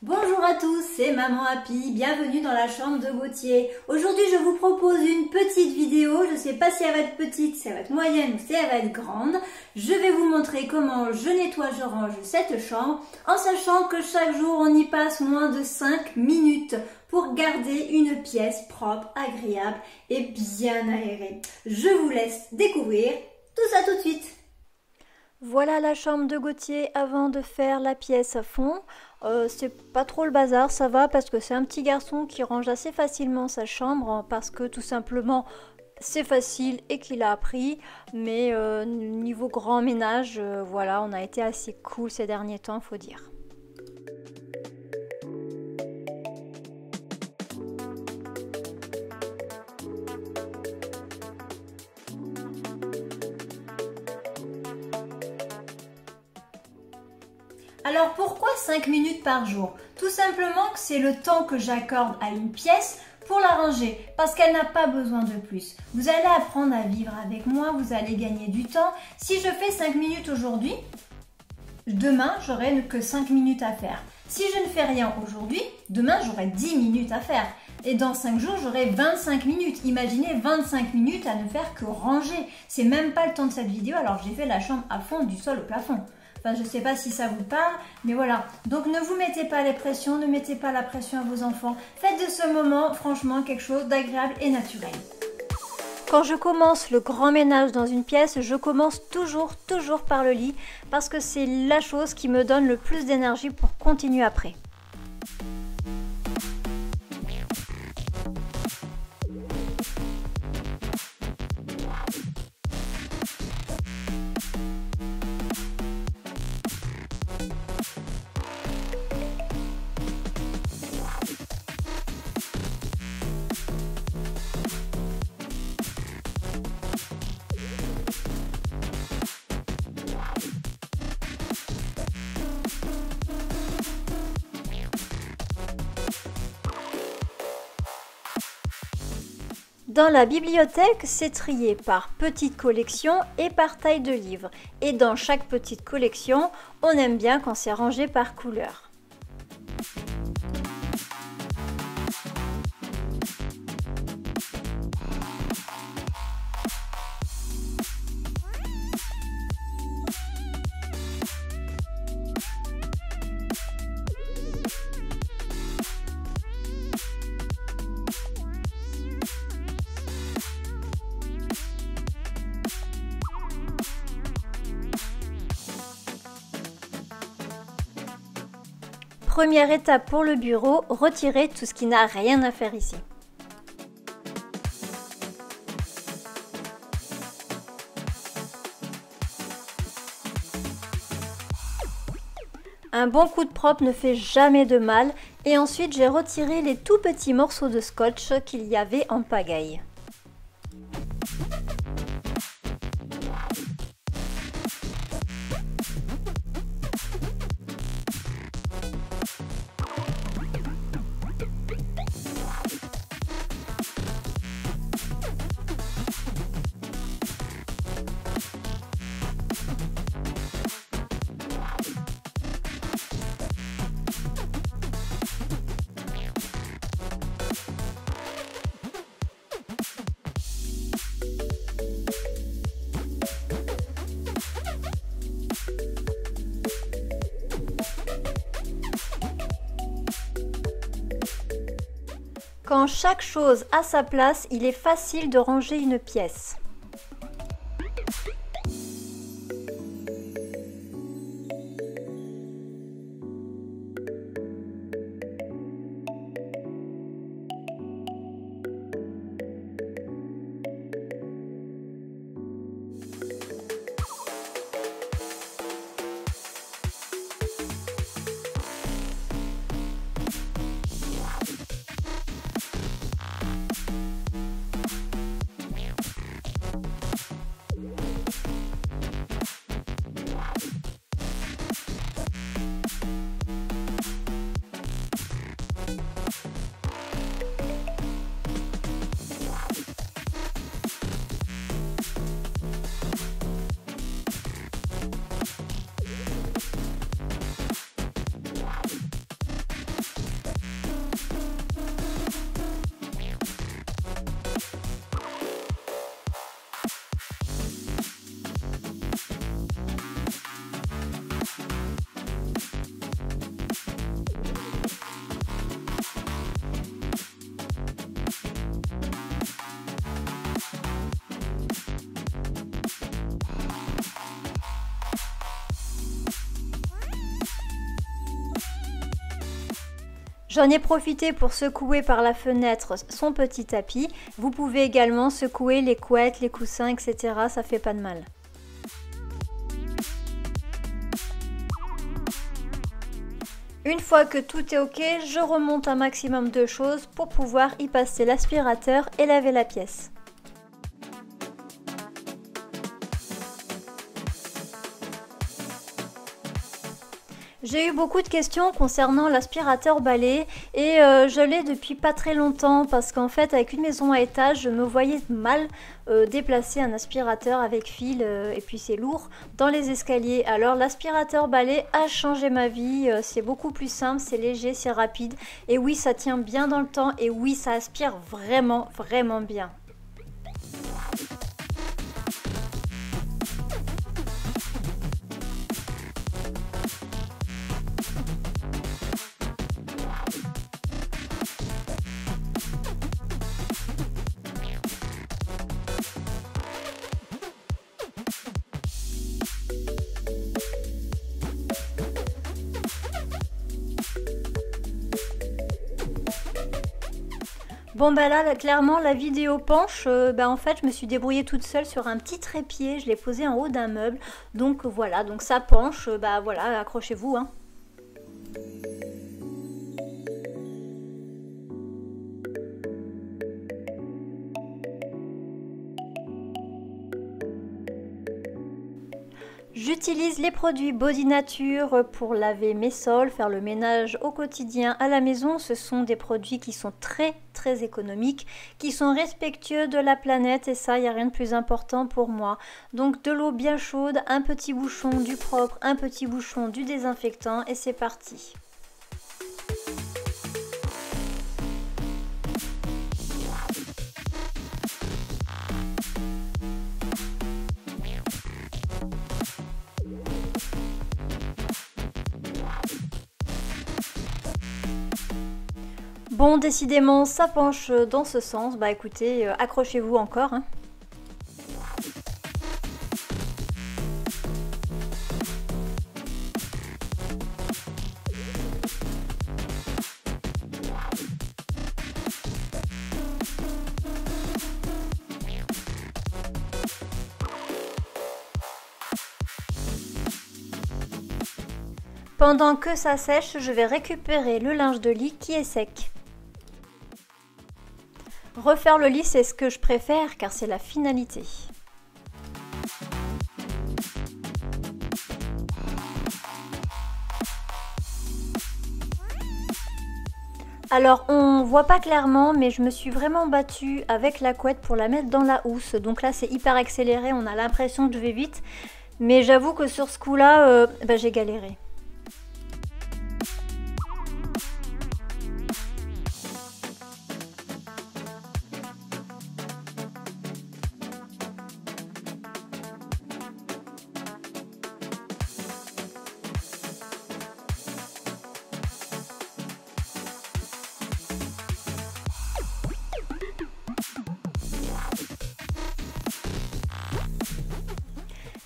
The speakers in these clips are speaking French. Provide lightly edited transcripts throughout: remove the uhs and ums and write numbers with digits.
Bonjour à tous, c'est Maman Happy, bienvenue dans la chambre de Gauthier. Aujourd'hui je vous propose une petite vidéo, je ne sais pas si elle va être petite, si elle va être moyenne ou si elle va être grande. Je vais vous montrer comment je nettoie, je range cette chambre, en sachant que chaque jour on y passe moins de 5 minutes pour garder une pièce propre, agréable et bien aérée. Je vous laisse découvrir tout ça tout de suite. Voilà la chambre de Gauthier avant de faire la pièce à fond. C'est pas trop le bazar, ça va parce que c'est un petit garçon qui range assez facilement sa chambre parce que tout simplement c'est facile et qu'il a appris. Mais niveau grand ménage, voilà, on a été assez cool ces derniers temps, faut dire. Alors pourquoi 5 minutes par jour? Tout simplement que c'est le temps que j'accorde à une pièce pour la ranger, parce qu'elle n'a pas besoin de plus. Vous allez apprendre à vivre avec moi, vous allez gagner du temps. Si je fais 5 minutes aujourd'hui, demain j'aurai que 5 minutes à faire. Si je ne fais rien aujourd'hui, demain j'aurai 10 minutes à faire. Et dans 5 jours, j'aurai 25 minutes. Imaginez 25 minutes à ne faire que ranger. C'est même pas le temps de cette vidéo, alors j'ai fait la chambre à fond, du sol au plafond. Enfin, je ne sais pas si ça vous parle, mais voilà. Donc, ne vous mettez pas les pressions, ne mettez pas la pression à vos enfants. Faites de ce moment, franchement, quelque chose d'agréable et naturel. Quand je commence le grand ménage dans une pièce, je commence toujours par le lit parce que c'est la chose qui me donne le plus d'énergie pour continuer après. Dans la bibliothèque, c'est trié par petite collection et par taille de livre. Et dans chaque petite collection, on aime bien quand c'est rangé par couleur. Première étape pour le bureau, retirer tout ce qui n'a rien à faire ici. Un bon coup de propre ne fait jamais de mal et ensuite j'ai retiré les tout petits morceaux de scotch qu'il y avait en pagaille. Quand chaque chose a sa place, il est facile de ranger une pièce. J'en ai profité pour secouer par la fenêtre son petit tapis. Vous pouvez également secouer les couettes, les coussins, etc. Ça fait pas de mal. Une fois que tout est ok, je remonte un maximum de choses pour pouvoir y passer l'aspirateur et laver la pièce. J'ai eu beaucoup de questions concernant l'aspirateur balai et je l'ai depuis pas très longtemps parce qu'en fait avec une maison à étage je me voyais mal déplacer un aspirateur avec fil et puis c'est lourd dans les escaliers. Alors l'aspirateur balai a changé ma vie, c'est beaucoup plus simple, c'est léger, c'est rapide et oui ça tient bien dans le temps et oui ça aspire vraiment bien. Bon bah là clairement la vidéo penche, en fait je me suis débrouillée toute seule sur un petit trépied, je l'ai posé en haut d'un meuble, donc voilà, donc ça penche, voilà, accrochez-vous hein. J'utilise les produits Body Nature pour laver mes sols, faire le ménage au quotidien à la maison. Ce sont des produits qui sont très économiques, qui sont respectueux de la planète et ça, il n'y a rien de plus important pour moi. Donc de l'eau bien chaude, un petit bouchon du propre, un petit bouchon du désinfectant et c'est parti. Bon, décidément, ça penche dans ce sens. Bah écoutez, accrochez-vous encore. Hein. Pendant que ça sèche, je vais récupérer le linge de lit qui est sec. Refaire le lit, c'est ce que je préfère car c'est la finalité. Alors on voit pas clairement mais je me suis vraiment battue avec la couette pour la mettre dans la housse. Donc là c'est hyper accéléré, on a l'impression que je vais vite. Mais j'avoue que sur ce coup là, j'ai galéré.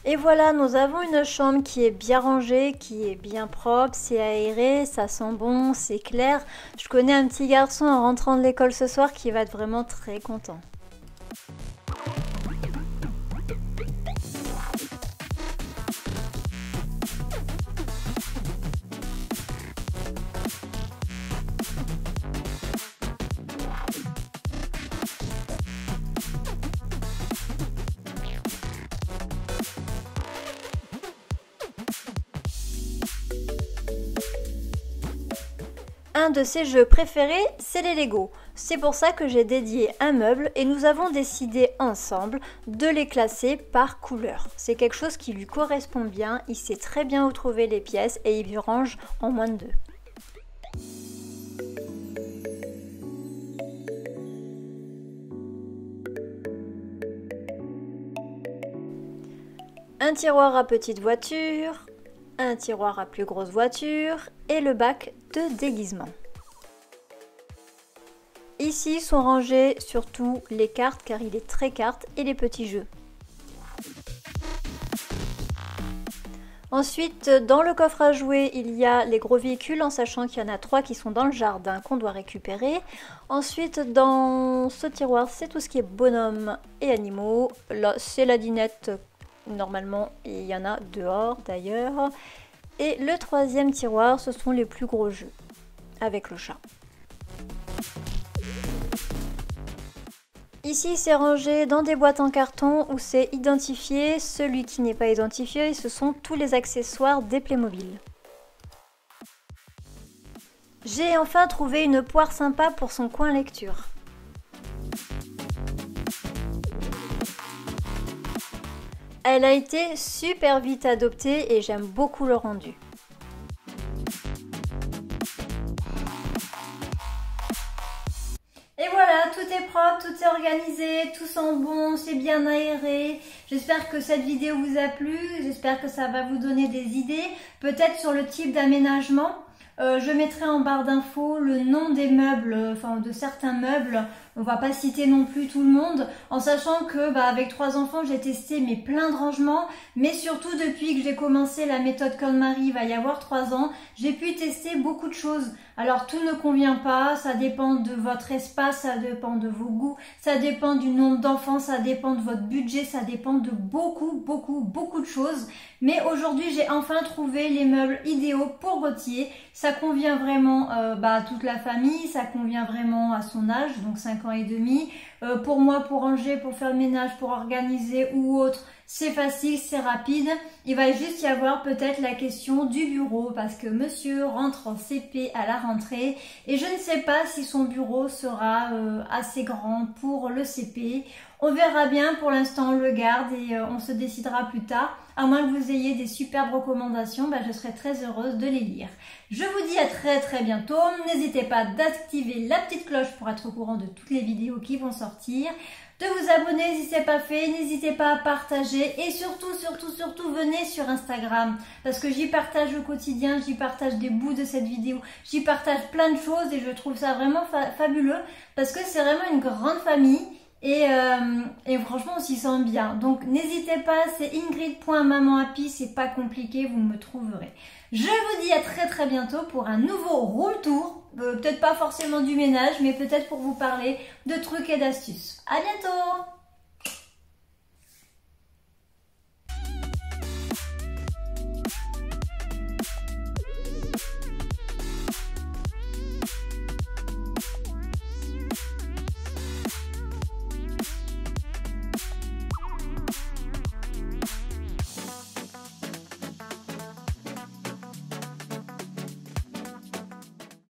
Et voilà, nous avons une chambre qui est bien rangée, qui est bien propre, c'est aéré, ça sent bon, c'est clair. Je connais un petit garçon en rentrant de l'école ce soir qui va être vraiment très content. Un de ses jeux préférés, c'est les Lego. C'est pour ça que j'ai dédié un meuble et nous avons décidé ensemble de les classer par couleur. C'est quelque chose qui lui correspond bien, il sait très bien où trouver les pièces et il range en moins de 2. Un tiroir à petite voiture, un tiroir à plus grosse voiture et le bac de déguisement. Ici sont rangées surtout les cartes car il est très carte et les petits jeux. Ensuite, dans le coffre à jouets, il y a les gros véhicules, en sachant qu'il y en a 3 qui sont dans le jardin qu'on doit récupérer. Ensuite, dans ce tiroir, c'est tout ce qui est bonhomme et animaux. Là, c'est la dinette, normalement, il y en a dehors d'ailleurs. Et le troisième tiroir, ce sont les plus gros jeux, avec le chat. Ici, c'est rangé dans des boîtes en carton où c'est identifié. Celui qui n'est pas identifié, ce sont tous les accessoires des Playmobil. J'ai enfin trouvé une poire sympa pour son coin lecture. Elle a été super vite adoptée et j'aime beaucoup le rendu. Et voilà, tout est propre, tout est organisé, tout sent bon, c'est bien aéré. J'espère que cette vidéo vous a plu, j'espère que ça va vous donner des idées, peut-être sur le type d'aménagement. Je mettrai en barre d'infos le nom des meubles, enfin de certains meubles. On va pas citer non plus tout le monde, en sachant que avec 3 enfants, j'ai testé plein de rangements, mais surtout depuis que j'ai commencé la méthode KonMari, il va y avoir 3 ans, j'ai pu tester beaucoup de choses. Alors tout ne convient pas, ça dépend de votre espace, ça dépend de vos goûts, ça dépend du nombre d'enfants, ça dépend de votre budget, ça dépend de beaucoup de choses. Mais aujourd'hui, j'ai enfin trouvé les meubles idéaux pour Gauthier. Ça convient vraiment à toute la famille, ça convient vraiment à son âge, donc 5 ans et demi. Pour moi, pour ranger, pour faire le ménage, pour organiser ou autre, c'est facile, c'est rapide. Il va juste y avoir peut-être la question du bureau parce que monsieur rentre en CP à la rentrée et je ne sais pas si son bureau sera assez grand pour le CP. On verra bien, pour l'instant on le garde et on se décidera plus tard. À moins que vous ayez des superbes recommandations, je serai très heureuse de les lire. Je vous dis à très bientôt. N'hésitez pas d'activer la petite cloche pour être au courant de toutes les vidéos qui vont sortir. De vous abonner si ce n'est pas fait, n'hésitez pas à partager et surtout venez sur Instagram parce que j'y partage le quotidien, j'y partage des bouts de cette vidéo, j'y partage plein de choses et je trouve ça vraiment fabuleux parce que c'est vraiment une grande famille. Et franchement on s'y sent bien. Donc n'hésitez pas, c'est ingrid.mamanhappy, c'est pas compliqué, vous me trouverez. Je vous dis à très bientôt pour un nouveau room tour. Peut-être pas forcément du ménage, mais peut-être pour vous parler de trucs et d'astuces. À bientôt!